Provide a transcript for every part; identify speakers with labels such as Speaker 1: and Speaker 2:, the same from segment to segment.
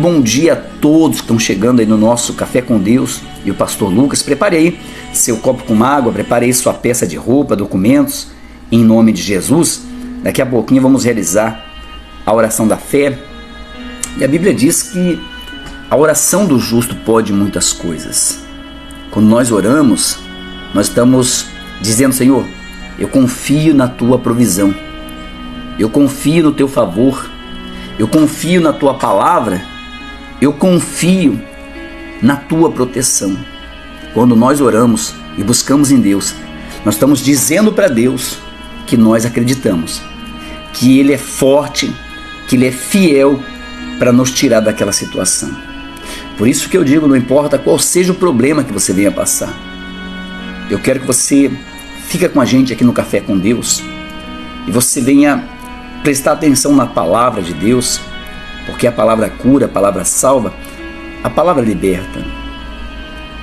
Speaker 1: Bom dia a todos que estão chegando aí no nosso Café com Deus e o Pastor Lucas. Prepare aí seu copo com água, prepare aí sua peça de roupa, documentos, em nome de Jesus. Daqui a pouquinho vamos realizar a oração da fé. E a Bíblia diz que a oração do justo pode muitas coisas. Quando nós oramos, nós estamos dizendo: Senhor, eu confio na Tua provisão, eu confio no Teu favor, eu confio na Tua palavra, eu confio na Tua proteção. Quando nós oramos e buscamos em Deus, nós estamos dizendo para Deus que nós acreditamos, que Ele é forte, que Ele é fiel para nos tirar daquela situação. Por isso que eu digo, não importa qual seja o problema que você venha passar, eu quero que você fique com a gente aqui no Café com Deus e você venha prestar atenção na palavra de Deus, porque a palavra cura, a palavra salva, a palavra liberta.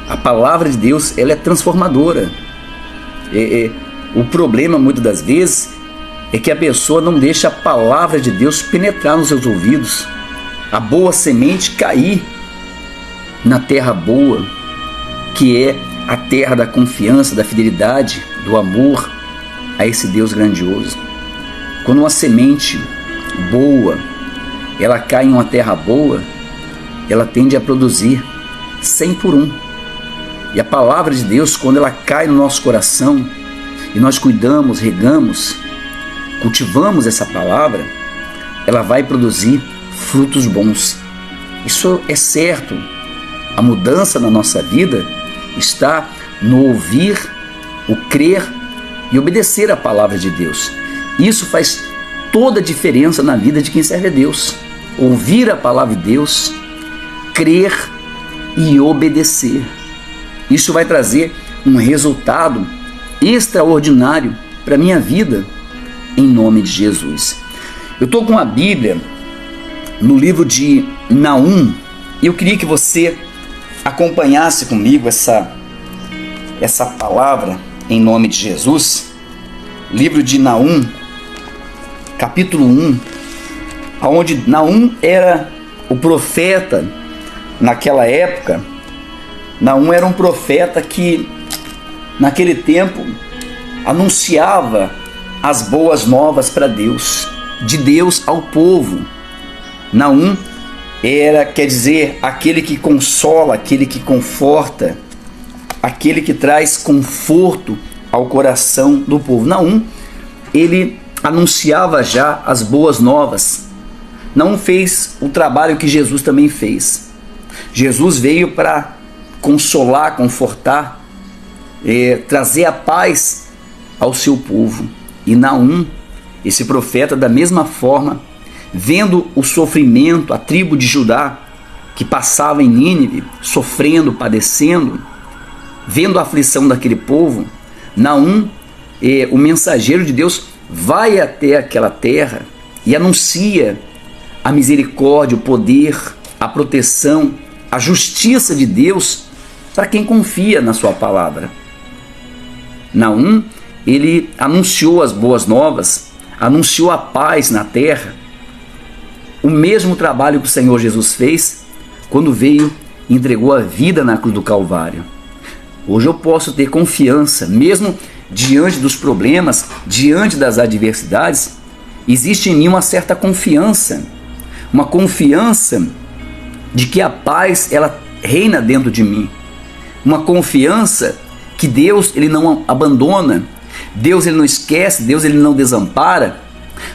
Speaker 1: A palavra de Deus, ela é transformadora. O problema, muitas das vezes, é que a pessoa não deixa a palavra de Deus penetrar nos seus ouvidos, a boa semente cair na terra boa, que é a terra da confiança, da fidelidade, do amor a esse Deus grandioso. Quando uma semente boa, ela cai em uma terra boa, ela tende a produzir 100 por 1. E a palavra de Deus, quando ela cai no nosso coração, e nós cuidamos, regamos, cultivamos essa palavra, ela vai produzir frutos bons. Isso é certo. A mudança na nossa vida está no ouvir, o crer e obedecer a palavra de Deus. Isso faz toda a diferença na vida de quem serve a Deus. Ouvir a palavra de Deus, crer e obedecer. Isso vai trazer um resultado extraordinário para a minha vida, em nome de Jesus. Eu estou com a Bíblia no livro de Naum e eu queria que você acompanhasse comigo essa palavra, em nome de Jesus. Livro de Naum, capítulo 1, onde Naum era o profeta naquela época. Naum era um profeta que, naquele tempo, anunciava as boas novas para Deus, de Deus ao povo. Naum quer dizer, aquele que consola, aquele que conforta, aquele que traz conforto ao coração do povo. Naum, ele anunciava já as boas novas. Naum fez o trabalho que Jesus também fez. Jesus veio para consolar, confortar, trazer a paz ao seu povo. E Naum, esse profeta, da mesma forma, vendo o sofrimento, a tribo de Judá que passava em Nínive, sofrendo, padecendo, vendo a aflição daquele povo, Naum, o mensageiro de Deus, vai até aquela terra e anuncia a misericórdia, o poder, a proteção, a justiça de Deus para quem confia na sua palavra. Naum, ele anunciou as boas novas, anunciou a paz na terra, o mesmo trabalho que o Senhor Jesus fez quando veio e entregou a vida na cruz do Calvário. Hoje eu posso ter confiança, mesmo diante dos problemas, diante das adversidades, existe em mim uma certa confiança, uma confiança de que a paz, ela reina dentro de mim, uma confiança que Deus, ele não abandona, Deus, ele não esquece, Deus, ele não desampara,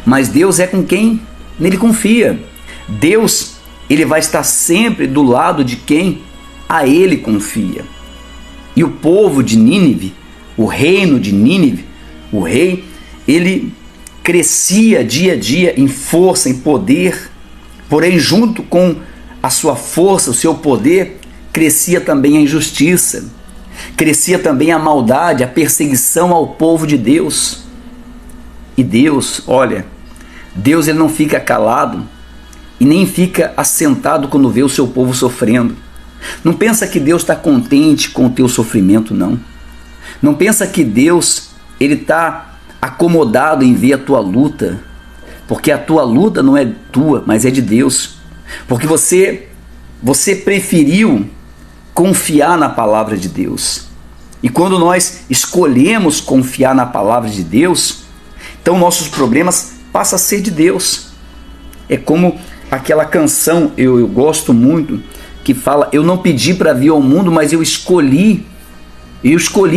Speaker 1: mas Deus é com quem nele confia. Deus, ele vai estar sempre do lado de quem a ele confia. E o povo de Nínive, o reino de Nínive, o rei, ele crescia dia a dia em força, em poder, porém junto com a sua força, o seu poder, crescia também a injustiça, crescia também a maldade, a perseguição ao povo de Deus. E Deus, olha, Deus, ele não fica calado e nem fica assentado quando vê o seu povo sofrendo. Não pensa que Deus está contente com o teu sofrimento, não. Não pensa que Deus, ele está acomodado em ver a tua luta, porque a tua luta não é tua, mas é de Deus. Porque você você preferiu confiar na palavra de Deus. E quando nós escolhemos confiar na palavra de Deus, então nossos problemas passam a ser de Deus. É como aquela canção, eu gosto muito, que fala: eu não pedi para vir ao mundo, mas eu escolhi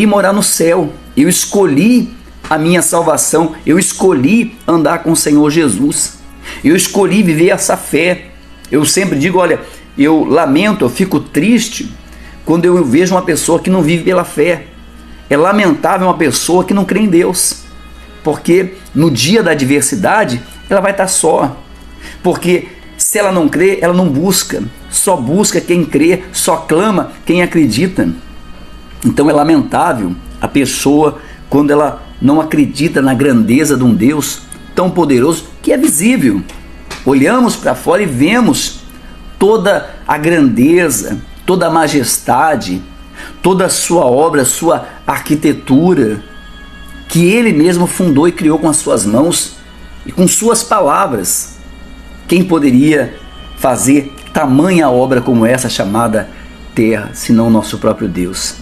Speaker 1: morar no céu, eu escolhi a minha salvação, eu escolhi andar com o Senhor Jesus, eu escolhi viver essa fé. Eu sempre digo, olha, eu lamento, eu fico triste quando eu vejo uma pessoa que não vive pela fé. É lamentável uma pessoa que não crê em Deus, porque no dia da adversidade ela vai estar só, porque se ela não crê, ela não busca, só busca quem crê, só clama quem acredita. Então é lamentável a pessoa quando ela não acredita na grandeza de um Deus tão poderoso que é visível. Olhamos para fora e vemos toda a grandeza, toda a majestade, toda a sua obra, sua arquitetura, que Ele mesmo fundou e criou com as suas mãos e com suas palavras. Quem poderia fazer tamanha obra como essa chamada terra, senão o nosso próprio Deus?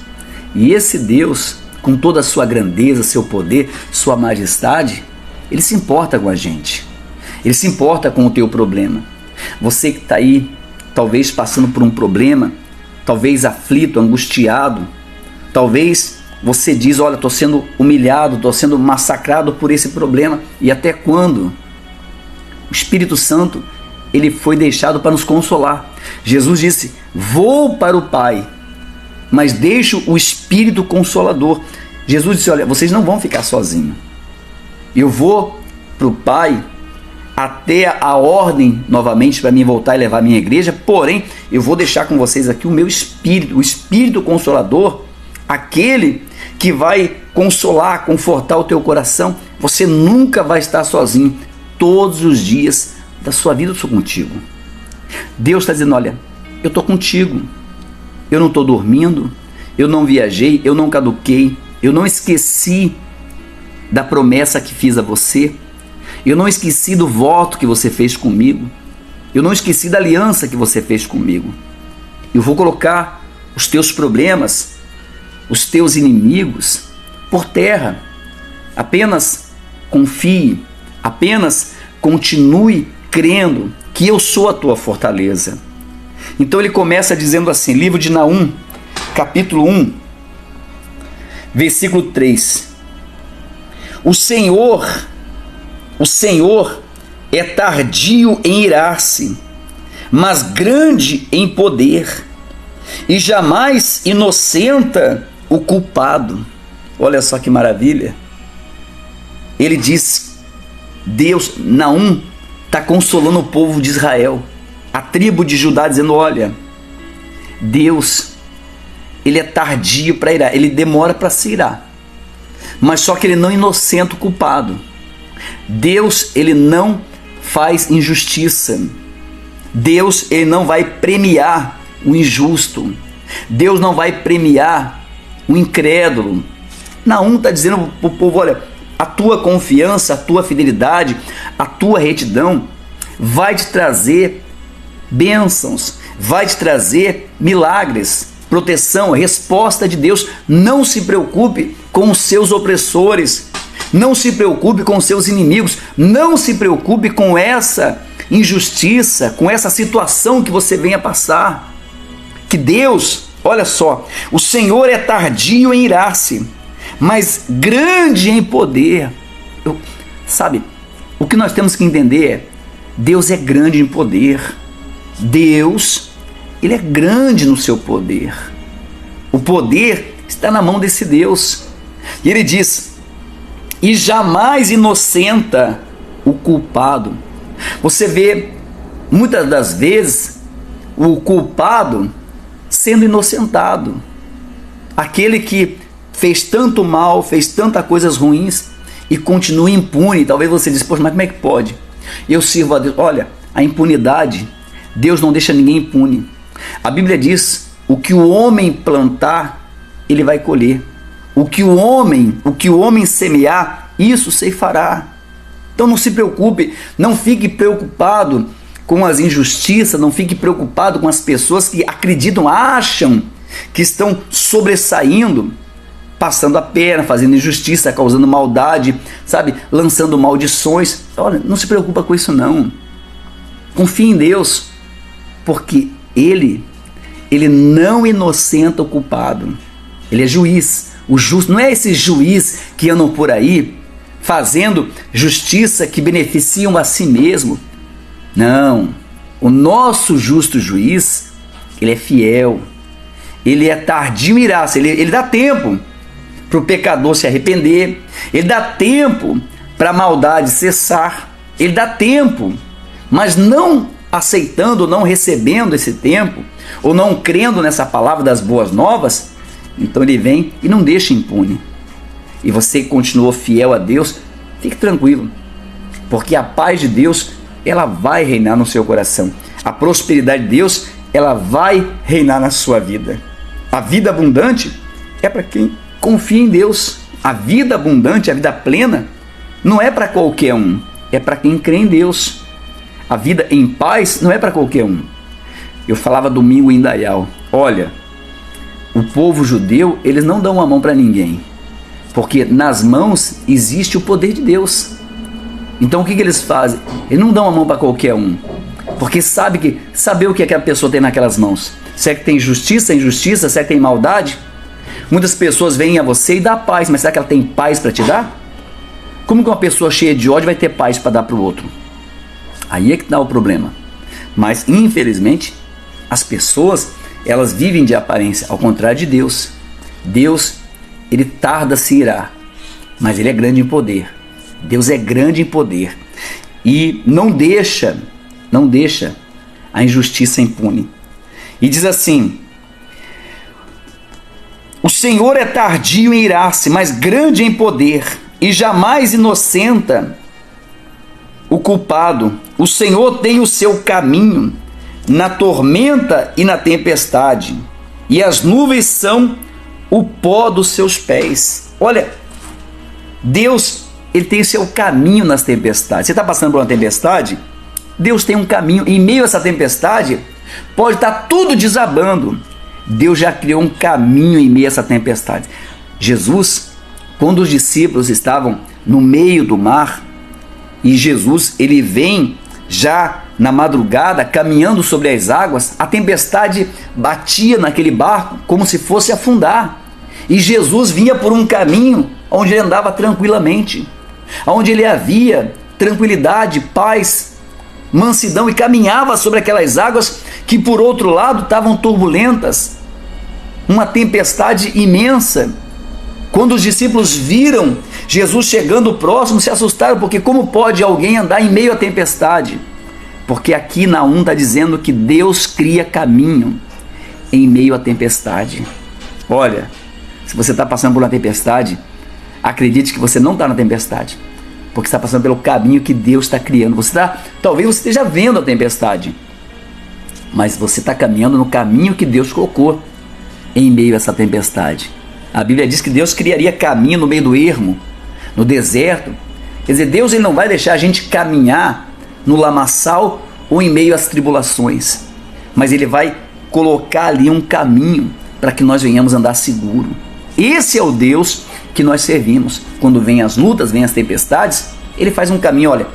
Speaker 1: E esse Deus, com toda a sua grandeza, seu poder, sua majestade, Ele se importa com a gente. Ele se importa com o teu problema. Você que está aí, talvez passando por um problema, talvez aflito, angustiado, talvez você diz, olha, estou sendo humilhado, estou sendo massacrado por esse problema. E até quando? O Espírito Santo, Ele foi deixado para nos consolar. Jesus disse, vou para o Pai, mas deixo o Espírito Consolador. Jesus disse, olha, vocês não vão ficar sozinhos. Eu vou para o Pai até a ordem novamente para mim voltar e levar a minha igreja, porém eu vou deixar com vocês aqui o meu Espírito, o Espírito Consolador, aquele que vai consolar, confortar o teu coração. Você nunca vai estar sozinho. Todos os dias da sua vida eu sou contigo. Deus está dizendo, olha, eu estou contigo. Eu não estou dormindo, eu não viajei, eu não caduquei, eu não esqueci da promessa que fiz a você, eu não esqueci do voto que você fez comigo, eu não esqueci da aliança que você fez comigo. Eu vou colocar os teus problemas, os teus inimigos por terra. Apenas confie, apenas continue crendo que eu sou a tua fortaleza. Então ele começa dizendo assim, livro de Naum, capítulo 1, versículo 3. O Senhor é tardio em irar-se, mas grande em poder, e jamais inocenta o culpado. Olha só que maravilha. Ele diz, Deus, Naum está consolando o povo de Israel, a tribo de Judá, dizendo, olha, Deus, Ele é tardio para irar, Ele demora para se irar, mas só que Ele não inocenta o culpado. Deus, Ele não faz injustiça. Deus, Ele não vai premiar o injusto. Deus não vai premiar o incrédulo. Naum está dizendo para o povo, olha, a tua confiança, a tua fidelidade, a tua retidão vai te trazer bênçãos, vai te trazer milagres, proteção, resposta de Deus. Não se preocupe com os seus opressores, não se preocupe com os seus inimigos, não se preocupe com essa injustiça, com essa situação que você venha passar. Que Deus, olha só, o Senhor é tardio em irar-se, mas grande em poder. Sabe, o que nós temos que entender é, Deus é grande em poder. Deus, Ele é grande no seu poder. O poder está na mão desse Deus. E Ele diz, e jamais inocenta o culpado. Você vê, muitas das vezes, o culpado sendo inocentado. Aquele que fez tanto mal, fez tantas coisas ruins e continua impune. Talvez você diz, poxa, mas como é que pode? Eu sirvo a Deus. Olha, a impunidade, Deus não deixa ninguém impune. A Bíblia diz, o que o homem plantar, ele vai colher. O que o homem semear, isso ceifará. Então não se preocupe, não fique preocupado com as injustiças, não fique preocupado com as pessoas que acreditam, acham que estão sobressaindo, passando a perna, fazendo injustiça, causando maldade, sabe, lançando maldições. Olha, não se preocupa com isso não. Confie em Deus, porque Ele não inocenta o culpado. Ele é juiz. O justo não é esse juiz que andam por aí fazendo justiça que beneficiam a si mesmo. Não. O nosso justo juiz, ele é fiel. Ele é tardio em irar-se. Ele dá tempo para o pecador se arrepender. Ele dá tempo para a maldade cessar. Ele dá tempo, mas não aceitando, não recebendo esse tempo, ou não crendo nessa palavra das boas novas, então ele vem e não deixa impune. E você continuou fiel a Deus, fique tranquilo, porque a paz de Deus, ela vai reinar no seu coração. A prosperidade de Deus, ela vai reinar na sua vida. A vida abundante é para quem confia em Deus. A vida abundante, a vida plena, não é para qualquer um, é para quem crê em Deus. A vida em paz não é para qualquer um. Eu falava domingo em Indaial, olha, o povo judeu, eles não dão a mão para ninguém, porque nas mãos existe o poder de Deus. Então o que eles fazem? Eles não dão a mão para qualquer um, porque saber o que aquela pessoa tem naquelas mãos. Será que tem justiça, injustiça? Será que tem maldade? Muitas pessoas vêm a você e dão paz, mas será que ela tem paz para te dar? Como que uma pessoa cheia de ódio vai ter paz para dar para o outro? Aí é que está o problema. Mas infelizmente as pessoas, elas vivem de aparência, ao contrário de Deus. Deus, ele tarda a se irar, mas ele é grande em poder. Deus é grande em poder e não deixa a injustiça impune. E diz assim: o Senhor é tardio em irar-se, mas grande em poder, e jamais inocenta o culpado. O Senhor tem o seu caminho na tormenta e na tempestade, e as nuvens são o pó dos seus pés. Olha, Deus, ele tem o seu caminho nas tempestades. Você está passando por uma tempestade? Deus tem um caminho. Em meio a essa tempestade, pode estar tudo desabando. Deus já criou um caminho em meio a essa tempestade. Jesus, quando os discípulos estavam no meio do mar, e Jesus, ele vem já na madrugada, caminhando sobre as águas, a tempestade batia naquele barco como se fosse afundar. E Jesus vinha por um caminho onde ele andava tranquilamente, onde ele havia tranquilidade, paz, mansidão, e caminhava sobre aquelas águas que por outro lado estavam turbulentas, uma tempestade imensa. Quando os discípulos viram Jesus chegando próximo, se assustaram, porque como pode alguém andar em meio à tempestade? Porque aqui Naum está dizendo que Deus cria caminho em meio à tempestade. Olha, se você está passando por uma tempestade, acredite que você não está na tempestade, porque está passando pelo caminho que Deus está criando. Talvez você esteja vendo a tempestade, mas você está caminhando no caminho que Deus colocou em meio a essa tempestade. A Bíblia diz que Deus criaria caminho no meio do ermo, no deserto. Quer dizer, Deus, ele não vai deixar a gente caminhar no lamaçal ou em meio às tribulações, mas ele vai colocar ali um caminho para que nós venhamos andar seguro. Esse é o Deus que nós servimos. Quando vem as lutas, vem as tempestades, ele faz um caminho. Olha,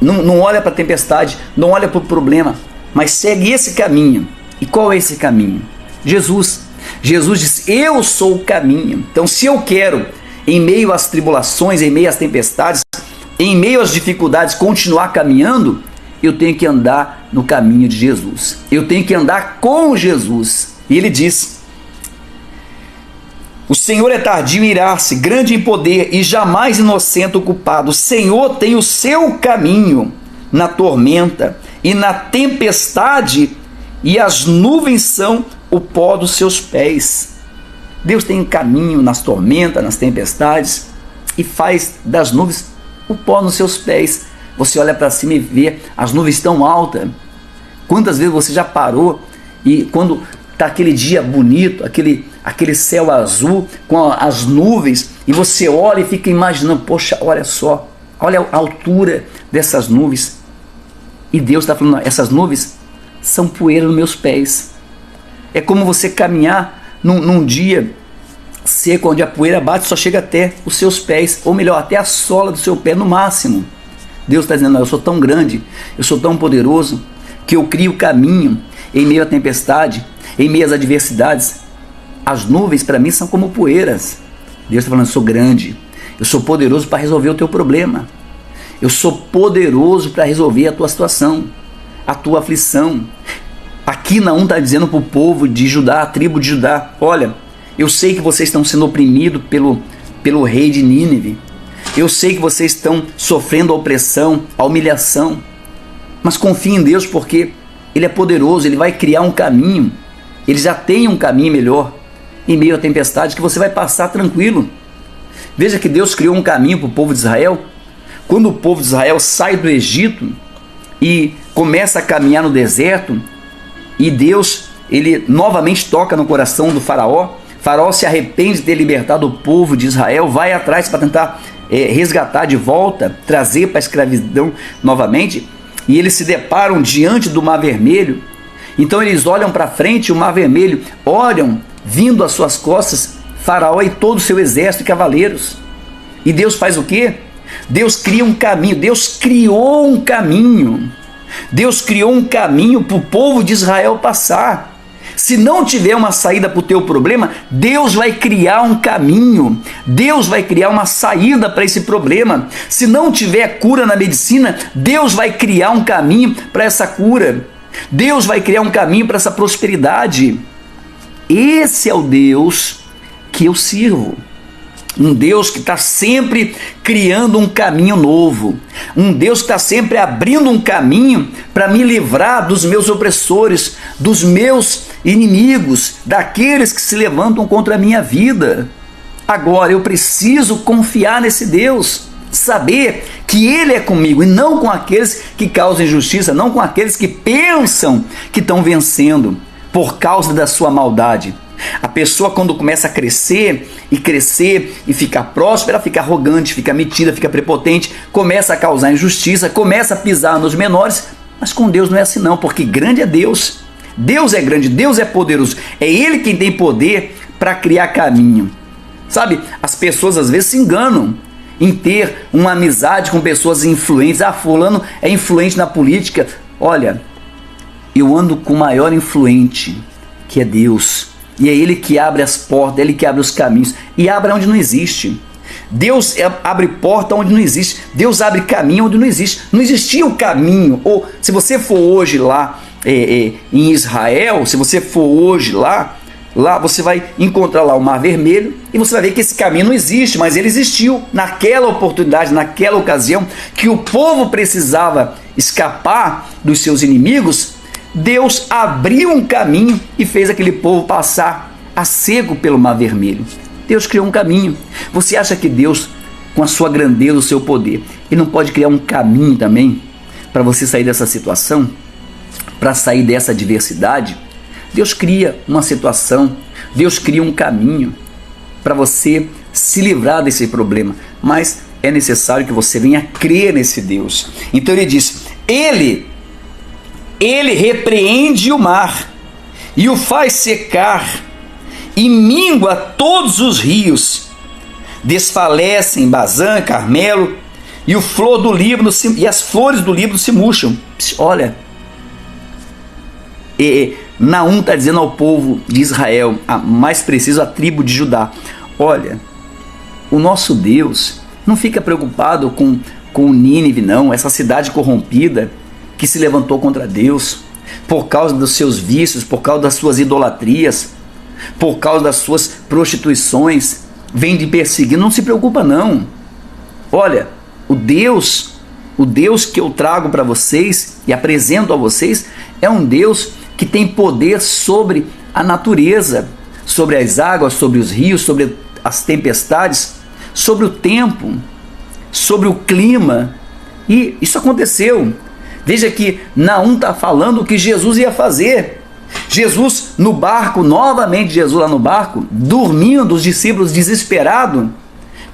Speaker 1: não olha para a tempestade, não olha para o problema, mas segue esse caminho. E qual é esse caminho? Jesus. Jesus diz: eu sou o caminho. Então, se eu quero, em meio às tribulações, em meio às tempestades, em meio às dificuldades, continuar caminhando, eu tenho que andar no caminho de Jesus. Eu tenho que andar com Jesus. E ele diz: o Senhor é tardio em irar-se, grande em poder, e jamais inocenta o culpado. O Senhor tem o seu caminho na tormenta e na tempestade, e as nuvens são o pó dos seus pés. Deus tem um caminho nas tormentas, nas tempestades, e faz das nuvens o pó nos seus pés. Você olha para cima e vê as nuvens tão altas. Quantas vezes você já parou e quando está aquele dia bonito, aquele céu azul com as nuvens, e você olha e fica imaginando: poxa, olha só, olha a altura dessas nuvens. E Deus está falando, essas nuvens são poeira nos meus pés. É como você caminhar num dia seco, onde a poeira bate só chega até os seus pés, ou melhor, até a sola do seu pé no máximo. Deus está dizendo, eu sou tão grande, eu sou tão poderoso, que eu crio caminho em meio à tempestade, em meio às adversidades. As nuvens para mim são como poeiras. Deus está falando, eu sou grande, eu sou poderoso para resolver o teu problema. Eu sou poderoso para resolver a tua situação, a tua aflição. Aqui Naum está dizendo para o povo de Judá, a tribo de Judá, olha, eu sei que vocês estão sendo oprimidos pelo rei de Nínive. Eu sei que vocês estão sofrendo a opressão, a humilhação. Mas confie em Deus, porque Ele é poderoso, Ele vai criar um caminho. Ele já tem um caminho melhor em meio à tempestade que você vai passar tranquilo. Veja que Deus criou um caminho para o povo de Israel. Quando o povo de Israel sai do Egito e começa a caminhar no deserto, e Deus, Ele novamente toca no coração do faraó. Faraó se arrepende de ter libertado o povo de Israel, vai atrás para tentar resgatar de volta, trazer para a escravidão novamente, e eles se deparam diante do Mar Vermelho. Então eles olham para frente, o Mar Vermelho, olham, vindo às suas costas, Faraó e todo o seu exército de cavaleiros. E Deus faz o quê? Deus cria um caminho, Deus criou um caminho. Deus criou um caminho para o povo de Israel passar. Se não tiver uma saída para o teu problema, Deus vai criar um caminho. Deus vai criar uma saída para esse problema. Se não tiver cura na medicina, Deus vai criar um caminho para essa cura. Deus vai criar um caminho para essa prosperidade. Esse é o Deus que eu sirvo. Um Deus que está sempre criando um caminho novo. Um Deus que está sempre abrindo um caminho para me livrar dos meus opressores, dos meus inimigos, daqueles que se levantam contra a minha vida. Agora eu preciso confiar nesse Deus, saber que Ele é comigo e não com aqueles que causam injustiça, não com aqueles que pensam que estão vencendo por causa da sua maldade. A pessoa, quando começa a crescer e ficar próspera, fica arrogante, fica metida, fica prepotente, começa a causar injustiça, começa a pisar nos menores. Mas com Deus não é assim não, porque grande é Deus. Deus é grande, Deus é poderoso. É Ele quem tem poder para criar caminho. Sabe, as pessoas às vezes se enganam em ter uma amizade com pessoas influentes. Ah, fulano é influente na política. Olha, eu ando com o maior influente, que é Deus. E é Ele que abre as portas, é Ele que abre os caminhos. E abre onde não existe. Deus abre porta onde não existe. Deus abre caminho onde não existe. Não existia o caminho. Ou se você for hoje lá em Israel, se você for hoje lá você vai encontrar lá o Mar Vermelho e você vai ver que esse caminho não existe, mas ele existiu naquela oportunidade, naquela ocasião que o povo precisava escapar dos seus inimigos. Deus abriu um caminho e fez aquele povo passar a seco pelo Mar Vermelho. Deus criou um caminho. Você acha que Deus, com a sua grandeza, o seu poder, Ele não pode criar um caminho também para você sair dessa situação, para sair dessa adversidade? Deus cria uma situação, Deus cria um caminho para você se livrar desse problema, mas é necessário que você venha crer nesse Deus. Então Ele diz, Ele repreende o mar e o faz secar e mingua todos os rios. Desfalecem Bazã, Carmelo e o flor do Líbano e as flores do Líbano se murcham. Olha, Naum está dizendo ao povo de Israel, mais preciso a tribo de Judá, olha, o nosso Deus não fica preocupado com Nínive não, essa cidade corrompida que se levantou contra Deus, por causa dos seus vícios, por causa das suas idolatrias, por causa das suas prostituições, vem de perseguir, não se preocupa não. Olha, o Deus que eu trago para vocês e apresento a vocês, é um Deus que tem poder sobre a natureza, sobre as águas, sobre os rios, sobre as tempestades, sobre o tempo, sobre o clima, e isso aconteceu. Veja que Naum está falando o que Jesus ia fazer. Jesus no barco, novamente Jesus lá no barco, dormindo, os discípulos desesperados,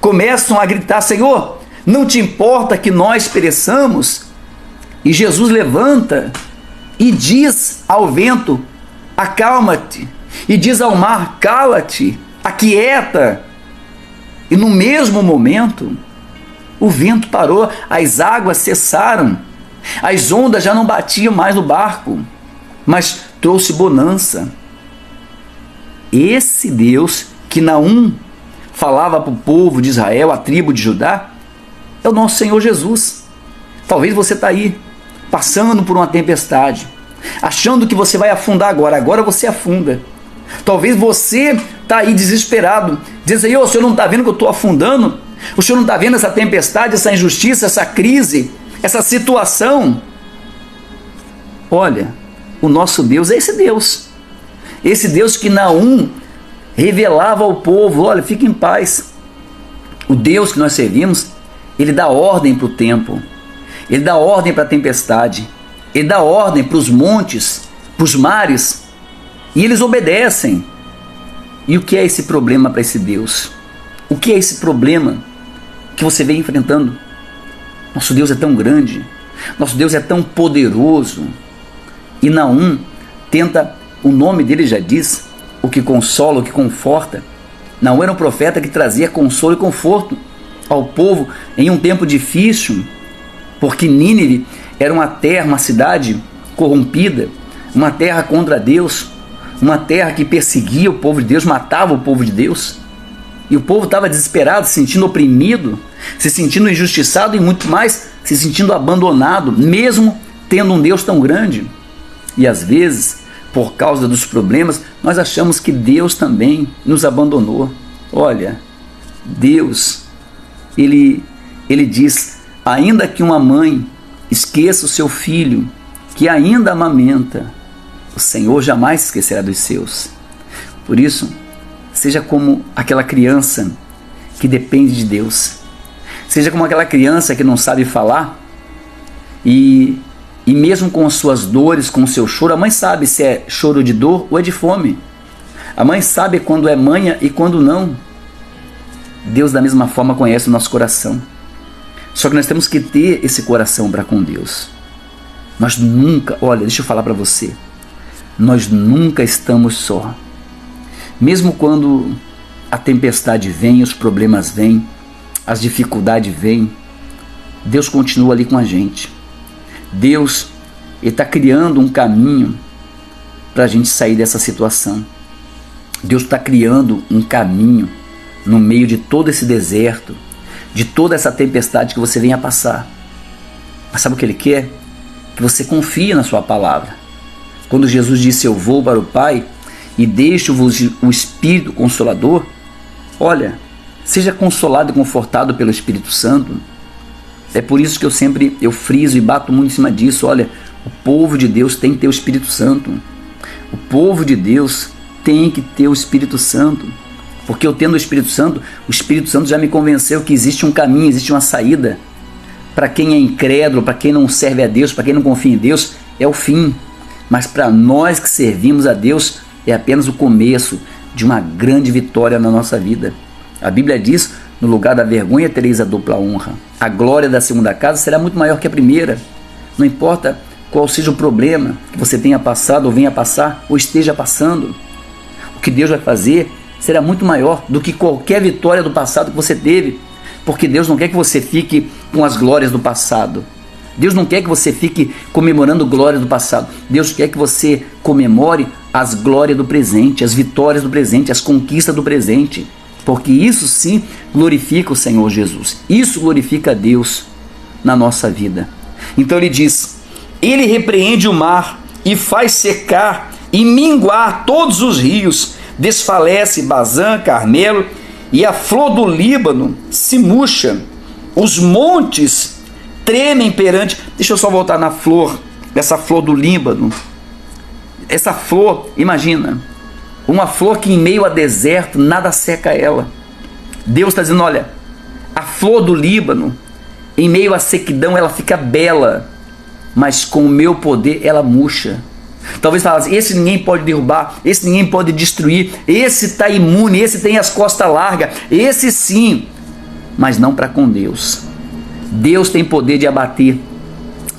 Speaker 1: começam a gritar, Senhor, não te importa que nós pereçamos? E Jesus levanta e diz ao vento: acalma-te. E diz ao mar: cala-te, aquieta. E no mesmo momento, o vento parou, as águas cessaram, as ondas já não batiam mais no barco, mas trouxe bonança. Esse Deus que Naum falava para o povo de Israel, a tribo de Judá, é o nosso Senhor Jesus. Talvez você está aí, passando por uma tempestade, achando que você vai afundar agora você afunda. Talvez você está aí desesperado, dizendo: Senhor, o Senhor não está vendo que eu estou afundando? O Senhor não está vendo essa tempestade, essa injustiça, essa crise, essa situação? Olha, o nosso Deus é esse Deus que Naum revelava ao povo: olha, fique em paz. O Deus que nós servimos, Ele dá ordem para o tempo, Ele dá ordem para a tempestade, Ele dá ordem para os montes, para os mares, e eles obedecem. E o que é esse problema para esse Deus? O que é esse problema que você vem enfrentando? Nosso Deus é tão grande, nosso Deus é tão poderoso. E Naum tenta, o nome dele já diz, o que consola, o que conforta. Naum era um profeta que trazia consolo e conforto ao povo em um tempo difícil, porque Nínive era uma terra, uma cidade corrompida, uma terra contra Deus, uma terra que perseguia o povo de Deus, matava o povo de Deus. E o povo estava desesperado, se sentindo oprimido, se sentindo injustiçado e muito mais, se sentindo abandonado, mesmo tendo um Deus tão grande. E às vezes, por causa dos problemas, nós achamos que Deus também nos abandonou. Olha, Deus, Ele diz: ainda que uma mãe esqueça o seu filho, que ainda amamenta, o Senhor jamais esquecerá dos seus. Por isso, seja como aquela criança que depende de Deus. Seja como aquela criança que não sabe falar e mesmo com as suas dores, com o seu choro, a mãe sabe se é choro de dor ou é de fome. A mãe sabe quando é manha e quando não. Deus da mesma forma conhece o nosso coração. Só que nós temos que ter esse coração para com Deus. Nós nunca, olha, deixa eu falar para você, nós nunca estamos só. Mesmo quando a tempestade vem, os problemas vêm, as dificuldades vêm, Deus continua ali com a gente. Deus está criando um caminho para a gente sair dessa situação. Deus está criando um caminho no meio de todo esse deserto, de toda essa tempestade que você venha passar. Mas sabe o que Ele quer? Que você confie na sua palavra. Quando Jesus disse: eu vou para o Pai e deixo-vos o Espírito Consolador, olha, seja consolado e confortado pelo Espírito Santo. É por isso que eu friso e bato muito em cima disso. Olha, o povo de Deus tem que ter o Espírito Santo. O povo de Deus tem que ter o Espírito Santo. Porque eu tendo o Espírito Santo já me convenceu que existe um caminho, existe uma saída. Para quem é incrédulo, para quem não serve a Deus, para quem não confia em Deus, é o fim. Mas para nós que servimos a Deus, é apenas o começo de uma grande vitória na nossa vida. A Bíblia diz: no lugar da vergonha tereis a dupla honra. A glória da segunda casa será muito maior que a primeira. Não importa qual seja o problema que você tenha passado, ou venha passar, ou esteja passando, o que Deus vai fazer será muito maior do que qualquer vitória do passado que você teve. Porque Deus não quer que você fique com as glórias do passado. Deus não quer que você fique comemorando glórias do passado. Deus quer que você comemore as glórias do presente, as vitórias do presente, as conquistas do presente. Porque isso sim glorifica o Senhor Jesus. Isso glorifica a Deus na nossa vida. Então Ele diz: Ele repreende o mar e faz secar e minguar todos os rios. Desfalece Bazã, Carmelo, e a flor do Líbano se murcha. Os montes tremem perante... Deixa eu só voltar na flor, essa flor do Líbano. Essa flor, imagina, uma flor que em meio a deserto nada seca ela. Deus está dizendo: olha, a flor do Líbano, em meio à sequidão, ela fica bela, mas com o meu poder ela murcha. Talvez fale assim: esse ninguém pode derrubar, esse ninguém pode destruir, esse está imune, esse tem as costas largas, esse sim, mas não para com Deus. Deus tem poder de abater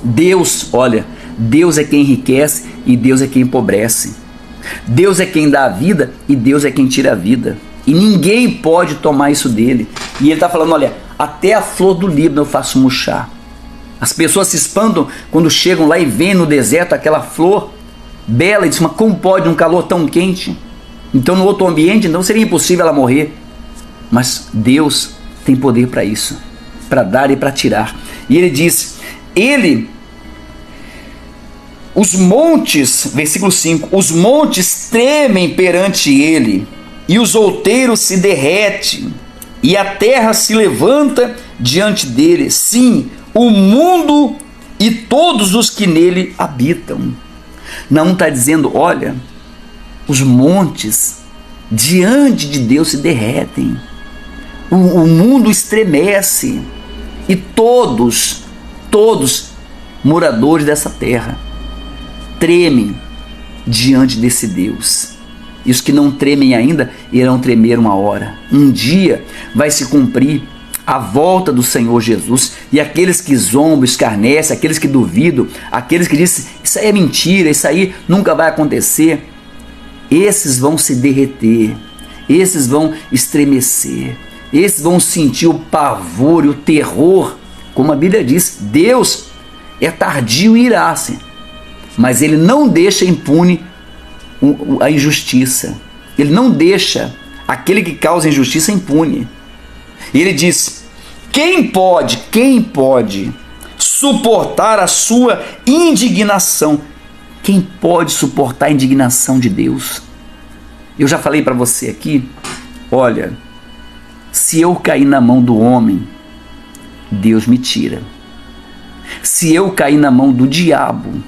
Speaker 1: Deus, olha, Deus é quem enriquece e Deus é quem empobrece. Deus é quem dá a vida e Deus é quem tira a vida. E ninguém pode tomar isso dele. E ele está falando, olha, até a flor do Líbano eu faço murchar. As pessoas se espantam quando chegam lá e veem no deserto aquela flor bela e dizem, mas como pode um calor tão quente? Então no outro ambiente, então seria impossível ela morrer. Mas Deus tem poder para isso, para dar e para tirar. E ele diz, os montes, versículo 5, os montes tremem perante ele, e os outeiros se derretem, e a terra se levanta diante dele. Sim, o mundo e todos os que nele habitam. Não está dizendo, olha, os montes diante de Deus se derretem, o mundo estremece, e todos moradores dessa terra tremem diante desse Deus. E os que não tremem ainda irão tremer uma hora. Um dia vai se cumprir a volta do Senhor Jesus, e aqueles que zombam, escarnecem, aqueles que duvidam, aqueles que dizem, isso aí é mentira, isso aí nunca vai acontecer, esses vão se derreter, esses vão estremecer, esses vão sentir o pavor e o terror. Como a Bíblia diz, Deus é tardio e irá-se, mas ele não deixa impune a injustiça. Ele não deixa aquele que causa injustiça impune. E ele diz, quem pode suportar a sua indignação? Quem pode suportar a indignação de Deus? Eu já falei para você aqui, olha, se eu cair na mão do homem, Deus me tira. Se eu cair na mão do diabo,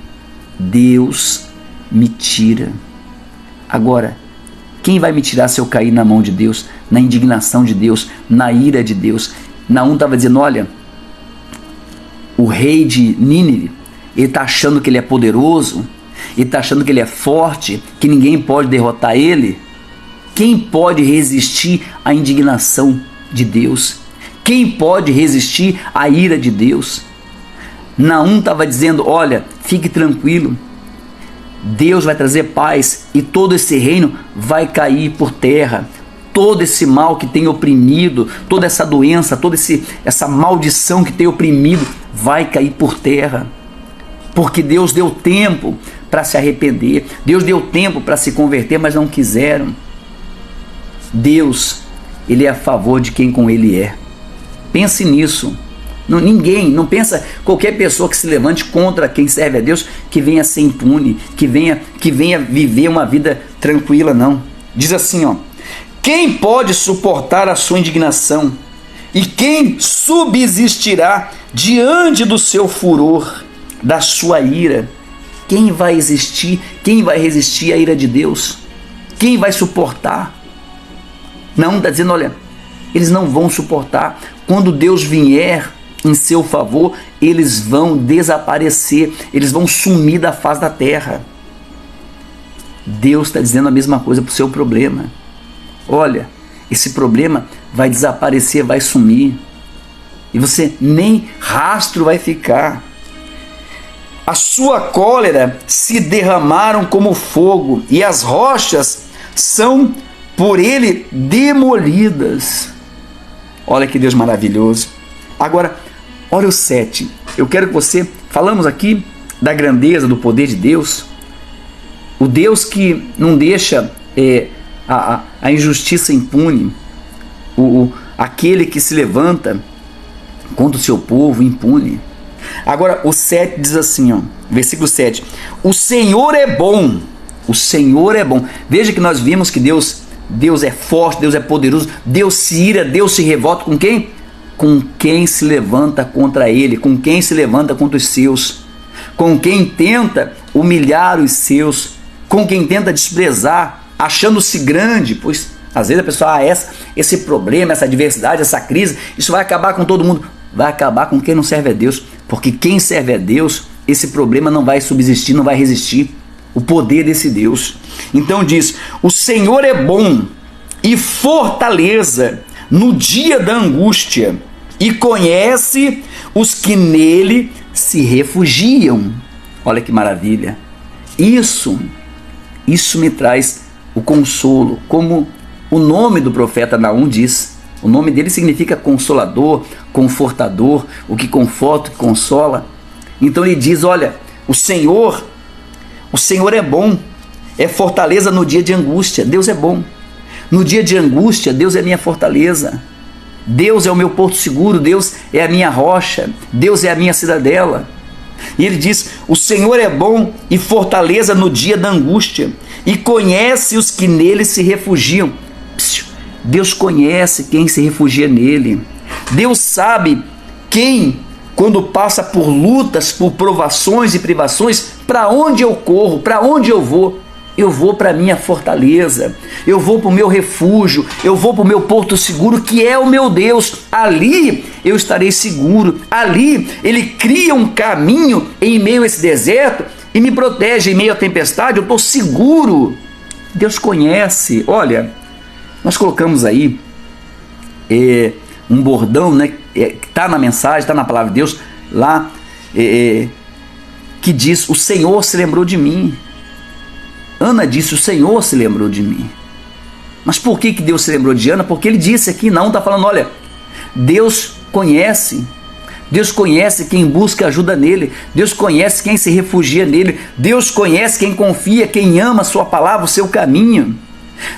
Speaker 1: Deus me tira. Agora, quem vai me tirar se eu cair na mão de Deus, na indignação de Deus, na ira de Deus? Naum estava dizendo, olha, o rei de Nínive, ele está achando que ele é poderoso, ele está achando que ele é forte, que ninguém pode derrotar ele. Quem pode resistir à indignação de Deus? Quem pode resistir à ira de Deus? Naum estava dizendo, olha, fique tranquilo, Deus vai trazer paz e todo esse reino vai cair por terra. Todo esse mal que tem oprimido, toda essa doença, toda essa maldição que tem oprimido, vai cair por terra. Porque Deus deu tempo para se arrepender, Deus deu tempo para se converter, mas não quiseram. Deus, ele é a favor de quem com ele é. Pense nisso. Não pensa qualquer pessoa que se levante contra quem serve a Deus que venha ser impune, que venha viver uma vida tranquila, não. Diz assim, ó, quem pode suportar a sua indignação? E quem subsistirá diante do seu furor, da sua ira? Quem vai existir? Quem vai resistir à ira de Deus? Quem vai suportar? Não, está dizendo, olha, eles não vão suportar. Quando Deus vier em seu favor, eles vão desaparecer, eles vão sumir da face da terra. Deus está dizendo a mesma coisa para o seu problema. Olha, esse problema vai desaparecer, vai sumir, e você nem rastro vai ficar. A sua cólera se derramaram como fogo, e as rochas são por ele demolidas. Olha que Deus maravilhoso. Agora, olha o 7. Eu quero que você, falamos aqui da grandeza, do poder de Deus, o Deus que não deixa a injustiça impune, aquele que se levanta contra o seu povo impune. Agora o 7 diz assim, ó, versículo 7, o Senhor é bom, o Senhor é bom. Veja que nós vimos que Deus é forte, Deus é poderoso, Deus se ira, Deus se revolta com quem? Com quem se levanta contra ele, com quem se levanta contra os seus, com quem tenta humilhar os seus, com quem tenta desprezar, achando-se grande, pois às vezes a pessoa, esse problema, essa adversidade, essa crise, isso vai acabar com todo mundo. Vai acabar com quem não serve a Deus, porque quem serve a Deus, esse problema não vai subsistir, não vai resistir o poder desse Deus. Então diz, o Senhor é bom e fortaleza no dia da angústia, e conhece os que nele se refugiam. Olha que maravilha. Isso me traz o consolo, como o nome do profeta Naum diz. O nome dele significa consolador, confortador, o que conforta, o que consola. Então ele diz, olha, o Senhor é bom, é fortaleza no dia de angústia. Deus é bom. No dia de angústia, Deus é minha fortaleza. Deus é o meu porto seguro, Deus é a minha rocha, Deus é a minha cidadela. E ele diz, o Senhor é bom e fortaleza no dia da angústia, e conhece os que nele se refugiam. Deus conhece quem se refugia nele. Deus sabe quem, quando passa por lutas, por provações e privações, para onde eu corro, para onde eu vou. Eu vou para a minha fortaleza, eu vou para o meu refúgio, eu vou para o meu porto seguro, que é o meu Deus. Ali eu estarei seguro, ali Ele cria um caminho em meio a esse deserto e me protege em meio à tempestade, eu estou seguro. Deus conhece. Olha, nós colocamos aí um bordão, né, que está na mensagem, está na palavra de Deus, lá, que diz, o Senhor se lembrou de mim. Ana disse, o Senhor se lembrou de mim. Mas por que Deus se lembrou de Ana? Porque ele disse aqui, não, está falando, olha, Deus conhece quem busca ajuda nele, Deus conhece quem se refugia nele, Deus conhece quem confia, quem ama a sua palavra, o seu caminho.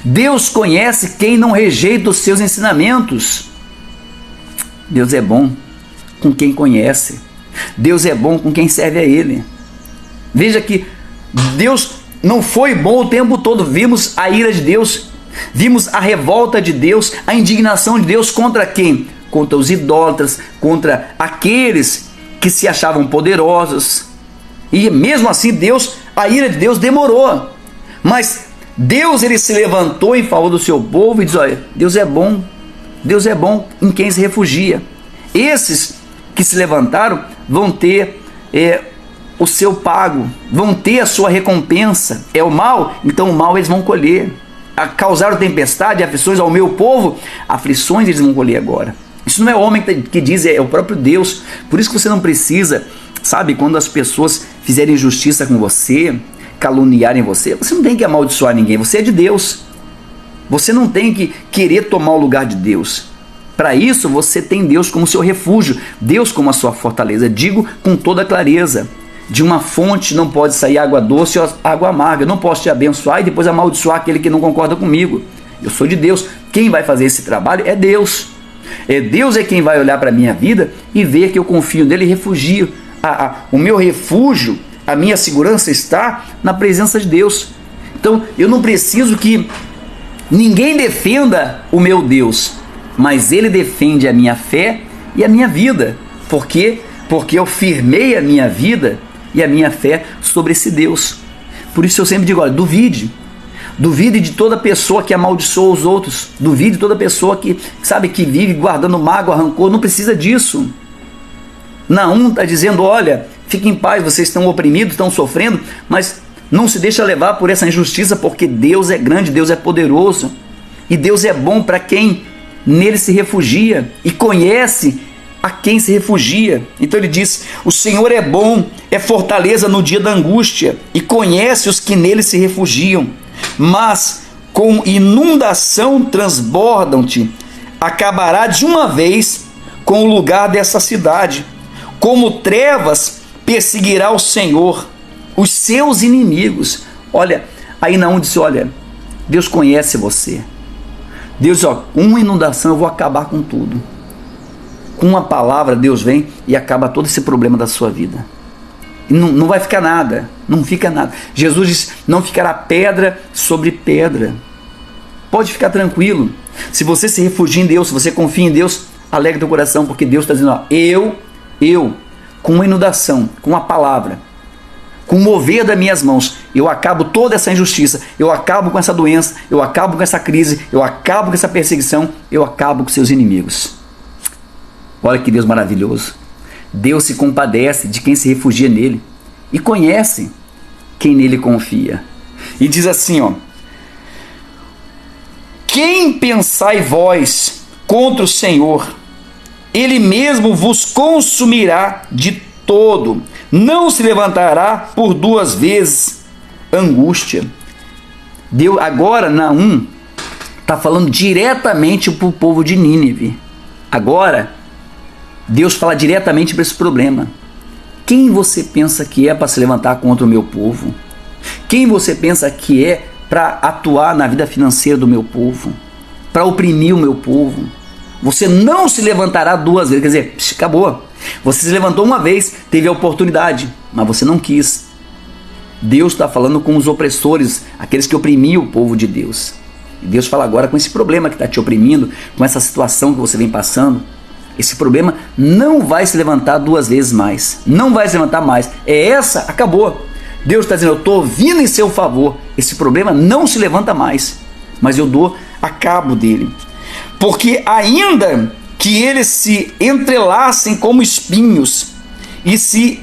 Speaker 1: Deus conhece quem não rejeita os seus ensinamentos. Deus é bom com quem conhece, Deus é bom com quem serve a Ele. Veja que Deus não foi bom o tempo todo. Vimos a ira de Deus, vimos a revolta de Deus, a indignação de Deus contra quem? Contra os idólatras, contra aqueles que se achavam poderosos. E mesmo assim a ira de Deus demorou. Mas Deus, ele se levantou em favor do seu povo e diz, olha, Deus é bom em quem se refugia. Esses que se levantaram vão ter o seu pago, vão ter a sua recompensa. É o mal, então o mal eles vão colher. Causaram tempestade, aflições ao meu povo, aflições eles vão colher agora. Isso não é homem que diz, é o próprio Deus. Por isso que você não precisa, sabe, quando as pessoas fizerem injustiça com você, caluniarem você, você não tem que amaldiçoar ninguém, você é de Deus. Você não tem que querer tomar o lugar de Deus. Para isso você tem Deus como seu refúgio, Deus como a sua fortaleza. Digo com toda clareza, de uma fonte não pode sair água doce ou água amarga. Eu não posso te abençoar e depois amaldiçoar aquele que não concorda comigo. Eu sou de Deus. Quem vai fazer esse trabalho é Deus. Deus é quem vai olhar para a minha vida e ver que eu confio nele e refugio. O meu refúgio, a minha segurança está na presença de Deus. Então eu não preciso que ninguém defenda o meu Deus, mas Ele defende a minha fé e a minha vida. Por quê? Porque eu firmei a minha vida e a minha fé sobre esse Deus. Por isso eu sempre digo, olha, duvide de toda pessoa que amaldiçoa os outros, duvide de toda pessoa que, sabe, que vive guardando mágoa, rancor. Não precisa disso. Naum está dizendo, olha, fiquem em paz, vocês estão oprimidos, estão sofrendo, mas não se deixa levar por essa injustiça, porque Deus é grande, Deus é poderoso, e Deus é bom para quem nele se refugia e conhece a quem se refugia. Então ele diz, o Senhor é bom, é fortaleza no dia da angústia, e conhece os que nele se refugiam. Mas com inundação transbordam-te, acabará de uma vez com o lugar dessa cidade. Como trevas perseguirá o Senhor os seus inimigos. Olha, aí Naum disse, olha, Deus conhece você. Deus, ó, com uma inundação eu vou acabar com tudo. Com uma palavra Deus vem e acaba todo esse problema da sua vida. E não vai ficar nada, não fica nada. Jesus disse, não ficará pedra sobre pedra. Pode ficar tranquilo. Se você se refugia em Deus, se você confia em Deus, alegra teu coração, porque Deus está dizendo, ó, eu, com uma inundação, com uma palavra, com o mover das minhas mãos, eu acabo toda essa injustiça, eu acabo com essa doença, eu acabo com essa crise, eu acabo com essa perseguição, eu acabo com seus inimigos. Olha que Deus maravilhoso. Deus se compadece de quem se refugia nele e conhece quem nele confia. E diz assim, ó, quem pensai vós contra o Senhor, Ele mesmo vos consumirá de todo, não se levantará por duas vezes angústia. Deus, agora, Naum está falando diretamente para o povo de Nínive. Agora, Deus fala diretamente para esse problema. Quem você pensa que é para se levantar contra o meu povo? Quem você pensa que é para atuar na vida financeira do meu povo? Para oprimir o meu povo? Você não se levantará duas vezes. Quer dizer, acabou. Você se levantou uma vez, teve a oportunidade, mas você não quis. Deus está falando com os opressores, aqueles que oprimiam o povo de Deus. E Deus fala agora com esse problema que está te oprimindo, com essa situação que você vem passando. Esse problema não vai se levantar duas vezes mais. Não vai se levantar mais. É essa, acabou. Deus está dizendo, eu estou vindo em seu favor. Esse problema não se levanta mais, mas eu dou a cabo dele. Porque ainda que eles se entrelacem como espinhos e se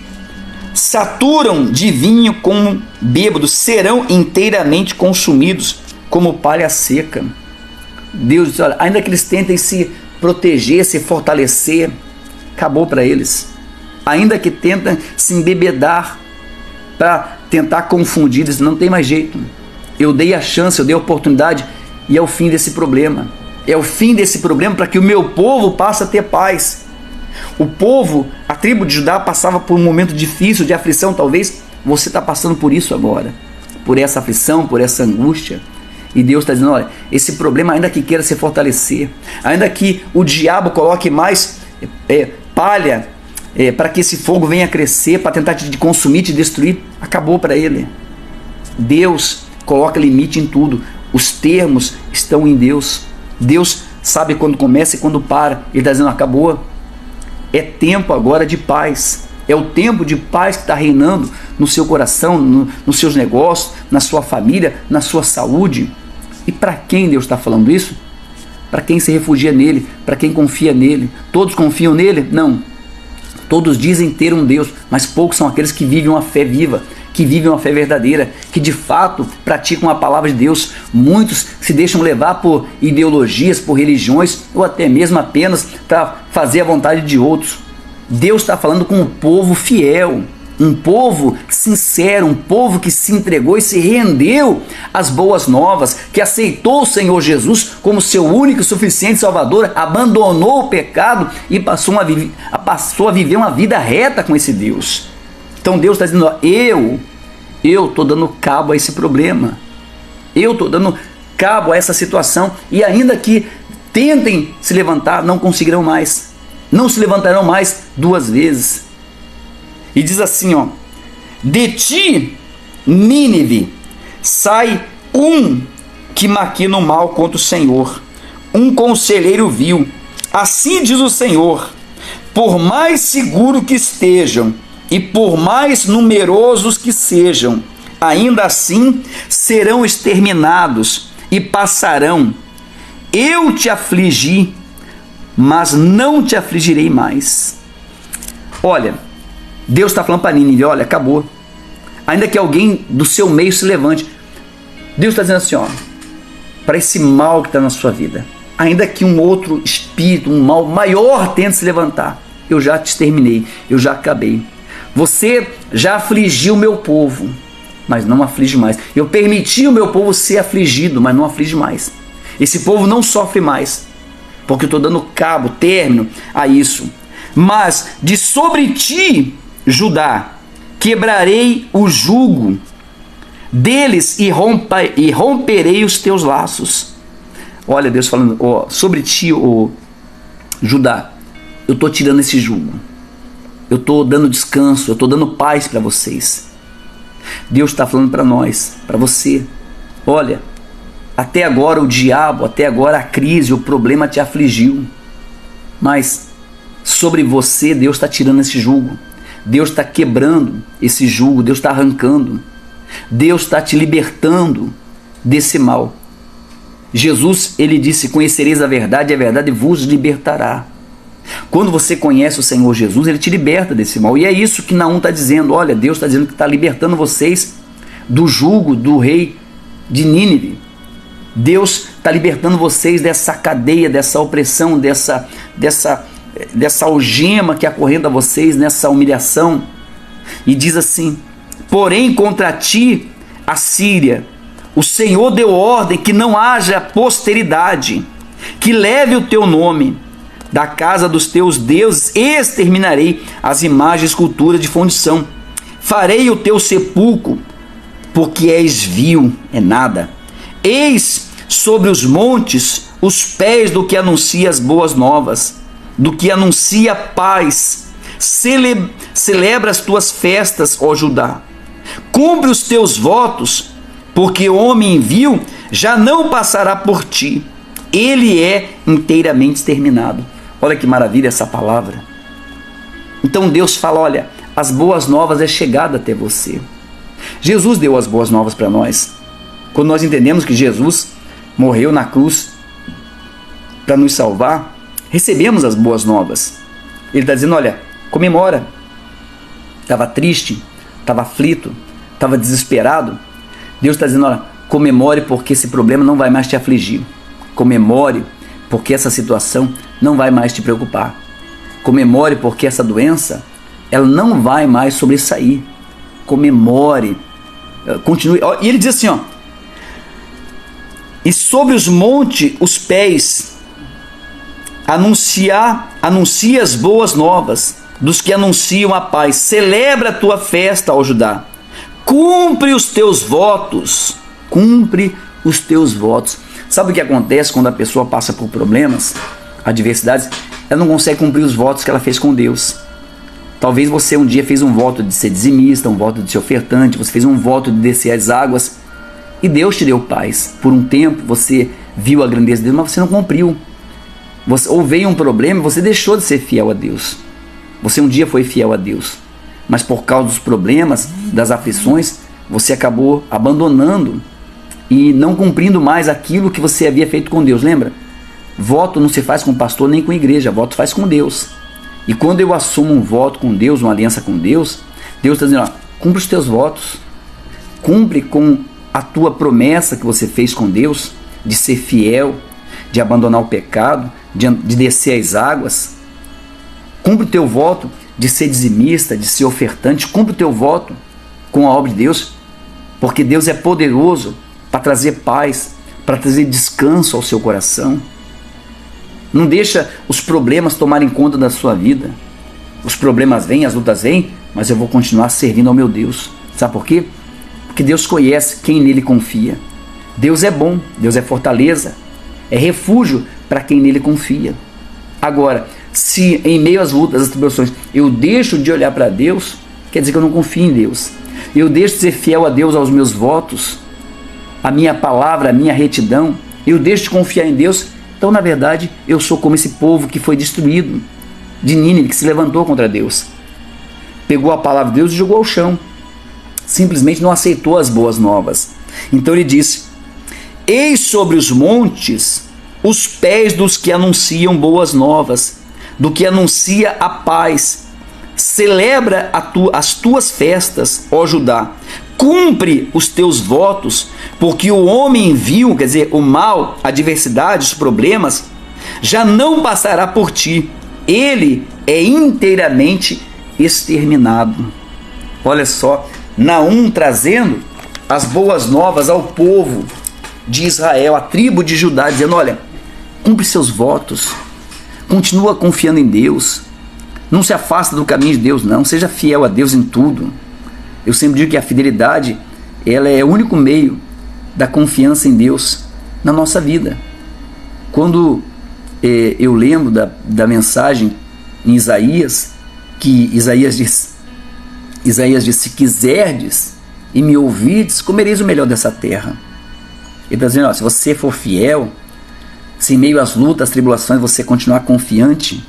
Speaker 1: saturam de vinho como bêbados, serão inteiramente consumidos como palha seca. Deus diz, olha, ainda que eles tentem se proteger, se fortalecer, acabou para eles. Ainda que tentem se embebedar para tentar confundir, eles não tem mais jeito. Eu dei a chance, eu dei a oportunidade e é o fim desse problema. É o fim desse problema para que o meu povo passe a ter paz. O povo, a tribo de Judá passava por um momento difícil, de aflição, talvez você está passando por isso agora, por essa aflição, por essa angústia. E Deus está dizendo, olha, esse problema ainda que queira se fortalecer, ainda que o diabo coloque mais palha para que esse fogo venha a crescer, para tentar te consumir, te destruir, acabou para ele. Deus coloca limite em tudo, os termos estão em Deus. Deus sabe quando começa e quando para. Ele está dizendo, acabou. É tempo agora de paz. É o tempo de paz que está reinando no seu coração, nos seus negócios, na sua família, na sua saúde. E para quem Deus está falando isso? Para quem se refugia nele, para quem confia nele. Todos confiam nele? Não. Todos dizem ter um Deus, mas poucos são aqueles que vivem uma fé viva, que vivem uma fé verdadeira, que de fato praticam a palavra de Deus. Muitos se deixam levar por ideologias, por religiões, ou até mesmo apenas para fazer a vontade de outros. Deus está falando com um povo fiel, um povo sincero, um povo que se entregou e se rendeu às boas novas, que aceitou o Senhor Jesus como seu único e suficiente Salvador, abandonou o pecado e passou a viver uma vida reta com esse Deus. Então Deus está dizendo, ó, eu estou dando cabo a esse problema, eu estou dando cabo a essa situação, e ainda que tentem se levantar, não conseguirão mais, não se levantarão mais duas vezes. E diz assim, ó, de ti, Nínive, sai um que maquina o mal contra o Senhor, um conselheiro vil. Assim diz o Senhor, por mais seguro que estejam, e por mais numerosos que sejam, ainda assim serão exterminados e passarão. Eu te afligi, mas não te afligirei mais. Olha, Deus está falando para Nínive, olha, acabou. Ainda que alguém do seu meio se levante, Deus está dizendo assim, ó, para esse mal que está na sua vida, ainda que um outro espírito, um mal maior tente se levantar, eu já te exterminei, eu já acabei. Você já afligiu o meu povo, mas não aflige mais. Eu permiti o meu povo ser afligido, mas não aflige mais. Esse povo não sofre mais, porque eu estou dando cabo, término a isso. Mas de sobre ti, Judá, quebrarei o jugo deles e romperei os teus laços. Olha Deus falando, ó, sobre ti, ó, Judá, eu estou tirando esse jugo. Eu estou dando descanso, eu estou dando paz para vocês. Deus está falando para nós, para você. Olha, até agora o diabo, até agora a crise, o problema te afligiu. Mas sobre você Deus está tirando esse jugo. Deus está quebrando esse jugo, Deus está arrancando. Deus está te libertando desse mal. Jesus, ele disse, conhecereis a verdade vos libertará. Quando você conhece o Senhor Jesus, ele te liberta desse mal. E é isso que Naum está dizendo. Olha, Deus está dizendo que está libertando vocês do jugo do rei de Nínive. Deus está libertando vocês dessa cadeia, dessa opressão, dessa dessa algema que acorrenta vocês, nessa humilhação. E diz assim: porém contra ti, Assíria, o Senhor deu ordem que não haja posteridade, que leve o teu nome. Da casa dos teus deuses exterminarei as imagens e esculturas de fundição. Farei o teu sepulcro, porque és vil, é nada. Eis sobre os montes os pés do que anuncia as boas novas, do que anuncia paz. Celebra as tuas festas, ó Judá. Cumpre os teus votos, porque o homem vil já não passará por ti. Ele é inteiramente exterminado. Olha que maravilha essa palavra. Então Deus fala: olha, as boas novas é chegada até você. Jesus deu as boas novas para nós. Quando nós entendemos que Jesus morreu na cruz para nos salvar, recebemos as boas novas. Ele está dizendo: olha, comemora. Estava triste, estava aflito, estava desesperado. Deus está dizendo: olha, comemore, porque esse problema não vai mais te afligir. Comemore, porque essa situação não vai mais te preocupar. Comemore, porque essa doença, ela não vai mais sobressair. Comemore. Continue. E ele diz assim, ó: e sobre os montes os pés anuncia as boas novas dos que anunciam a paz. Celebra a tua festa, ó Judá. Cumpre os teus votos. Cumpre os teus votos. Sabe o que acontece quando a pessoa passa por problemas, adversidades? Ela não consegue cumprir os votos que ela fez com Deus. Talvez você um dia fez um voto de ser dizimista, um voto de ser ofertante, você fez um voto de descer as águas, e Deus te deu paz. Por um tempo você viu a grandeza de Deus, mas você não cumpriu. Ou veio um problema e você deixou de ser fiel a Deus. Você um dia foi fiel a Deus, mas por causa dos problemas, das aflições, você acabou abandonando e não cumprindo mais aquilo que você havia feito com Deus. Lembra? Voto não se faz com pastor nem com igreja, voto faz com Deus. E quando eu assumo um voto com Deus, uma aliança com Deus, Deus está dizendo: ó, cumpre os teus votos, cumpre com a tua promessa que você fez com Deus, de ser fiel, de abandonar o pecado, de descer as águas. Cumpre o teu voto de ser dizimista, de ser ofertante. Cumpre o teu voto com a obra de Deus, porque Deus é poderoso para trazer paz, para trazer descanso ao seu coração. Não deixa os problemas tomarem conta da sua vida. Os problemas vêm, as lutas vêm, mas eu vou continuar servindo ao meu Deus. Sabe por quê? Porque Deus conhece quem nele confia. Deus é bom, Deus é fortaleza, é refúgio para quem nele confia. Agora, se em meio às lutas, às tribulações, eu deixo de olhar para Deus, quer dizer que eu não confio em Deus. Eu deixo de ser fiel a Deus, aos meus votos, a minha palavra, a minha retidão. Eu deixo de confiar em Deus. Então, na verdade, eu sou como esse povo que foi destruído, de Nínive, que se levantou contra Deus. Pegou a palavra de Deus e jogou ao chão. Simplesmente não aceitou as boas novas. Então ele disse: eis sobre os montes os pés dos que anunciam boas novas, do que anuncia a paz. Celebra as tuas festas, ó Judá. Cumpre os teus votos, porque o homem vil, quer dizer, o mal, a adversidade, os problemas, já não passará por ti. Ele é inteiramente exterminado. Olha só, Naum trazendo as boas novas ao povo de Israel, a tribo de Judá, dizendo: olha, cumpre seus votos, continua confiando em Deus, não se afasta do caminho de Deus, não, seja fiel a Deus em tudo. Eu sempre digo que a fidelidade, ela é o único meio da confiança em Deus na nossa vida. Quando eu lembro da mensagem em Isaías, que Isaías diz: se quiserdes e me ouvides, comereis o melhor dessa terra. Ele está dizendo: ó, se você for fiel, se em meio às lutas, às tribulações, você continuar confiante,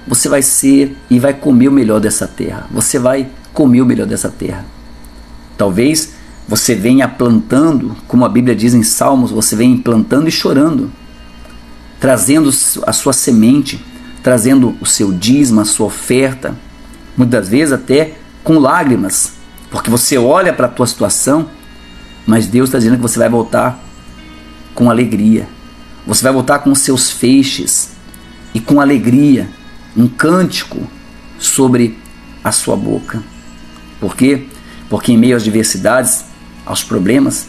Speaker 1: você vai ser e vai comer o melhor dessa terra. Você vai comer o melhor dessa terra. Talvez você venha plantando, como a Bíblia diz em Salmos, você vem plantando e chorando, trazendo a sua semente, trazendo o seu dízimo, a sua oferta, muitas vezes até com lágrimas, porque você olha para a tua situação, mas Deus está dizendo que você vai voltar com alegria, você vai voltar com os seus feixes e com alegria, um cântico sobre a sua boca. Por quê? Porque em meio às adversidades, aos problemas,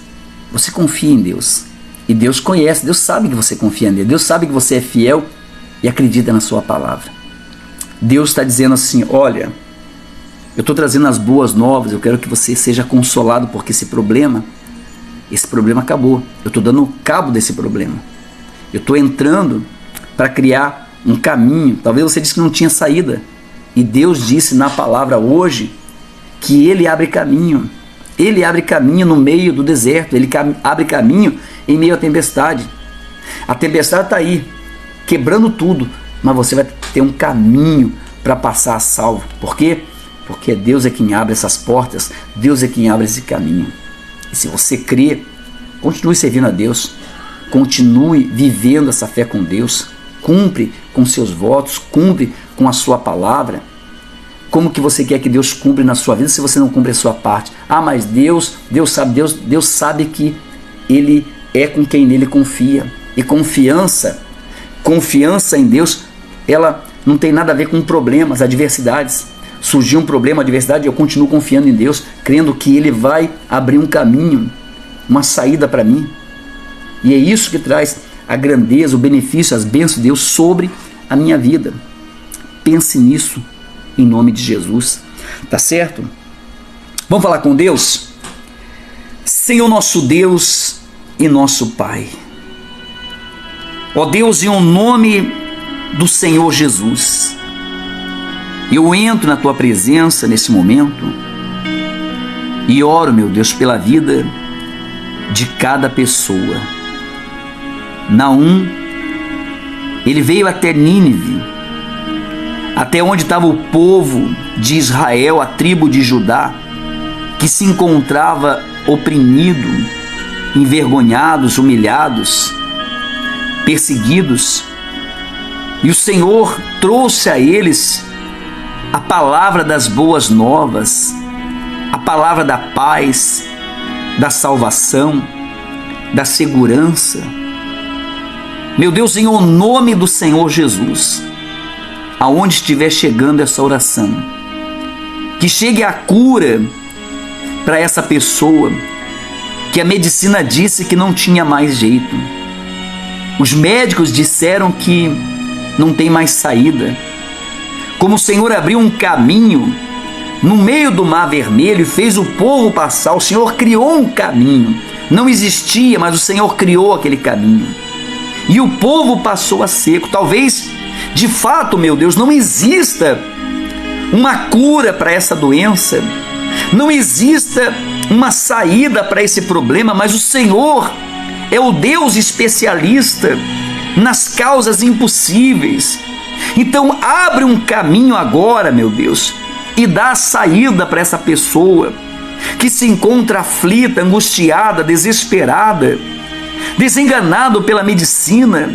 Speaker 1: você confia em Deus. E Deus conhece, Deus sabe que você confia nele, Deus sabe que você é fiel e acredita na sua palavra. Deus está dizendo assim: olha, eu estou trazendo as boas novas, eu quero que você seja consolado, porque esse problema acabou. Eu estou dando cabo desse problema. Eu estou entrando para criar um caminho. Talvez você disse que não tinha saída. E Deus disse na palavra hoje que Ele abre caminho. Ele abre caminho no meio do deserto. Ele abre caminho em meio à tempestade. A tempestade está aí, quebrando tudo. Mas você vai ter um caminho para passar a salvo. Por quê? Porque Deus é quem abre essas portas. Deus é quem abre esse caminho. E se você crê, continue servindo a Deus. Continue vivendo essa fé com Deus. Cumpre com seus votos. Cumpre com a sua palavra. Como que você quer que Deus cumpra na sua vida se você não cumpre a sua parte? Ah, mas Deus sabe que Ele é com quem nele confia. E confiança em Deus, ela não tem nada a ver com problemas, adversidades. Surgiu um problema, adversidade, eu continuo confiando em Deus, crendo que Ele vai abrir um caminho, uma saída para mim. E é isso que traz a grandeza, o benefício, as bênçãos de Deus sobre a minha vida. Pense nisso, em nome de Jesus. Tá certo? Vamos falar com Deus? Senhor nosso Deus e nosso Pai. Ó Deus, em o nome do Senhor Jesus, eu entro na Tua presença nesse momento e oro, meu Deus, pela vida de cada pessoa. Naum, ele veio até Nínive, até onde estava o povo de Israel, a tribo de Judá, que se encontrava oprimido, envergonhados, humilhados, perseguidos. E o Senhor trouxe a eles a palavra das boas novas, a palavra da paz, da salvação, da segurança. Meu Deus, em o nome do Senhor Jesus, aonde estiver chegando essa oração, que chegue a cura para essa pessoa que a medicina disse que não tinha mais jeito. Os médicos disseram que não tem mais saída. Como o Senhor abriu um caminho no meio do Mar Vermelho e fez o povo passar, o Senhor criou um caminho. Não existia, mas o Senhor criou aquele caminho. E o povo passou a seco. Talvez, de fato, meu Deus, não exista uma cura para essa doença, não exista uma saída para esse problema, mas o Senhor é o Deus especialista nas causas impossíveis. Então abre um caminho agora, meu Deus, e dá a saída para essa pessoa que se encontra aflita, angustiada, desesperada, desenganado pela medicina,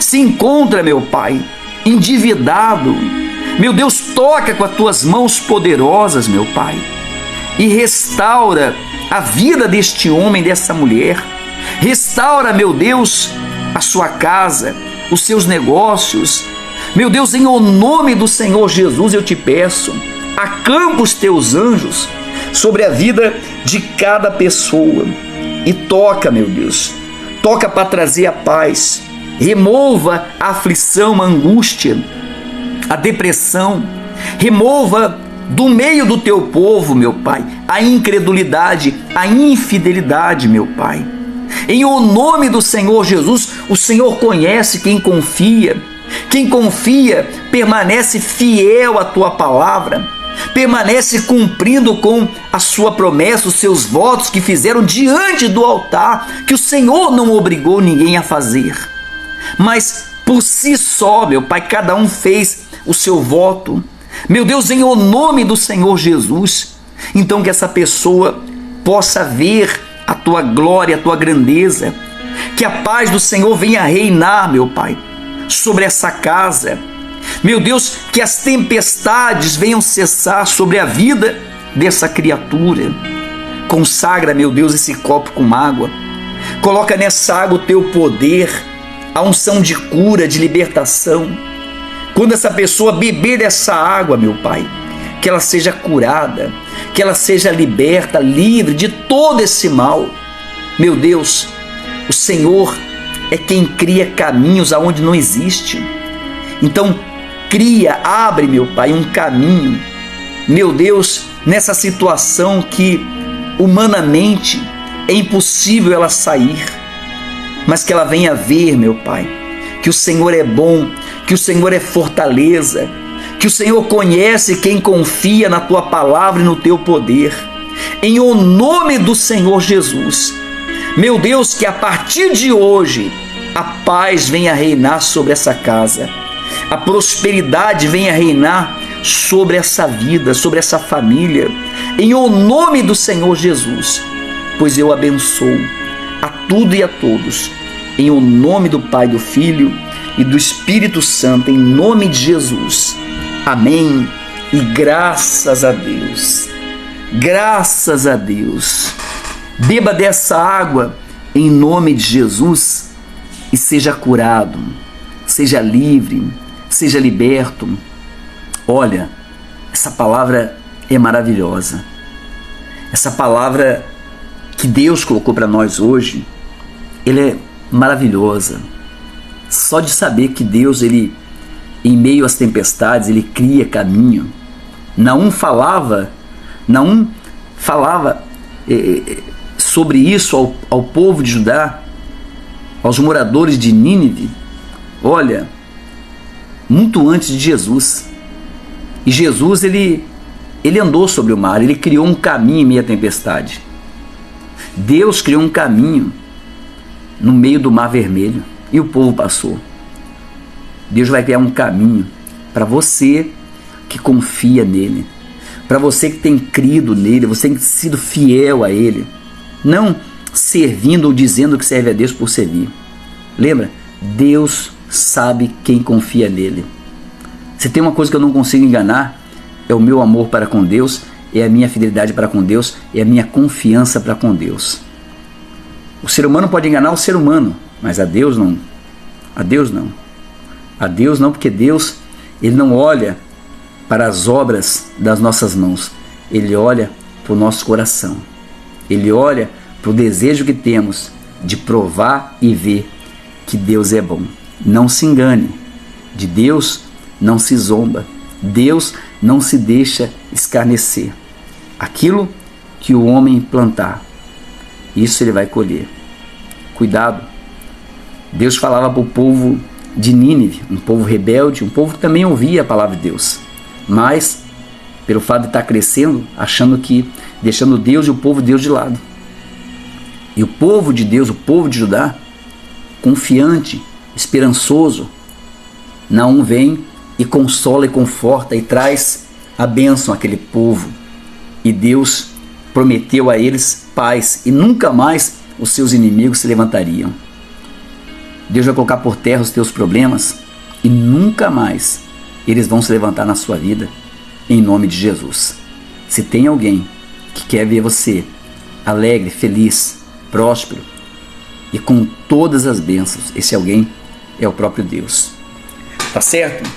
Speaker 1: se encontra, meu Pai, endividado. Meu Deus, toca com as tuas mãos poderosas, meu Pai, e restaura a vida deste homem, dessa mulher. Restaura, meu Deus, a sua casa, os seus negócios. Meu Deus, em o nome do Senhor Jesus, eu te peço, acampa os teus anjos sobre a vida de cada pessoa e toca, meu Deus, toca para trazer a paz, remova a aflição, a angústia, a depressão, remova do meio do teu povo, meu Pai, a incredulidade, a infidelidade, meu Pai. Em o nome do Senhor Jesus, o Senhor conhece quem confia. Quem confia permanece fiel à tua palavra, permanece cumprindo com a sua promessa, os seus votos que fizeram diante do altar, que o Senhor não obrigou ninguém a fazer, mas por si só, meu Pai, cada um fez o seu voto. Meu Deus, em o nome do Senhor Jesus, então que essa pessoa possa ver a tua glória, a tua grandeza, que a paz do Senhor venha reinar, meu Pai, sobre essa casa. Meu Deus, que as tempestades venham cessar sobre a vida dessa criatura. Consagra, meu Deus, esse copo com água. Coloca nessa água o teu poder, a unção de cura, de libertação. Quando essa pessoa beber dessa água, meu Pai, que ela seja curada, que ela seja liberta, livre de todo esse mal. Meu Deus, o Senhor é quem cria caminhos aonde não existe. Então, abre, meu Pai, um caminho, meu Deus, nessa situação que humanamente é impossível ela sair, mas que ela venha ver, meu Pai, que o Senhor é bom, que o Senhor é fortaleza, que o Senhor conhece quem confia na Tua palavra e no Teu poder. Em o nome do Senhor Jesus, meu Deus, que a partir de hoje a paz venha reinar sobre essa casa, a prosperidade venha reinar sobre essa vida, sobre essa família, em o nome do Senhor Jesus, pois eu abençoo a tudo e a todos, em o nome do Pai, do Filho e do Espírito Santo, em nome de Jesus. Amém. E graças a Deus. Graças a Deus. Beba dessa água em nome de Jesus e seja curado, seja livre, seja liberto. Olha, essa palavra é maravilhosa. Essa palavra que Deus colocou para nós hoje, ela é maravilhosa. Só de saber que Deus, ele, em meio às tempestades, ele cria caminho. Naum falava sobre isso ao povo de Judá, aos moradores de Nínive, olha, muito antes de Jesus. E Jesus, ele andou sobre o mar, ele criou um caminho em meio à tempestade. Deus criou um caminho no meio do Mar Vermelho e o povo passou. Deus vai criar um caminho para você que confia nele, para você que tem crido nele, você tem sido fiel a ele, não servindo ou dizendo que serve a Deus por servir. Lembra? Deus sabe quem confia nele. Se tem uma coisa que eu não consigo enganar, é o meu amor para com Deus, é a minha fidelidade para com Deus, é a minha confiança para com Deus. O ser humano pode enganar o ser humano, mas a Deus não. A Deus não. A Deus não, porque Deus, ele não olha para as obras das nossas mãos, ele olha para o nosso coração, ele olha para o desejo que temos de provar e ver que Deus é bom. Não se engane, de Deus não se zomba, Deus não se deixa escarnecer. Aquilo que o homem plantar, isso ele vai colher. Cuidado. Deus falava para o povo de Nínive, um povo rebelde, um povo que também ouvia a palavra de Deus, mas pelo fato de estar crescendo, achando que, deixando Deus e o povo de Deus de lado. E o povo de Deus, o povo de Judá, confiante, esperançoso, Naum vem e consola e conforta e traz a bênção àquele povo. E Deus prometeu a eles paz e nunca mais os seus inimigos se levantariam. Deus vai colocar por terra os teus problemas e nunca mais eles vão se levantar na sua vida, em nome de Jesus. Se tem alguém que quer ver você alegre, feliz, próspero e com todas as bênçãos, esse alguém é o próprio Deus. Tá certo?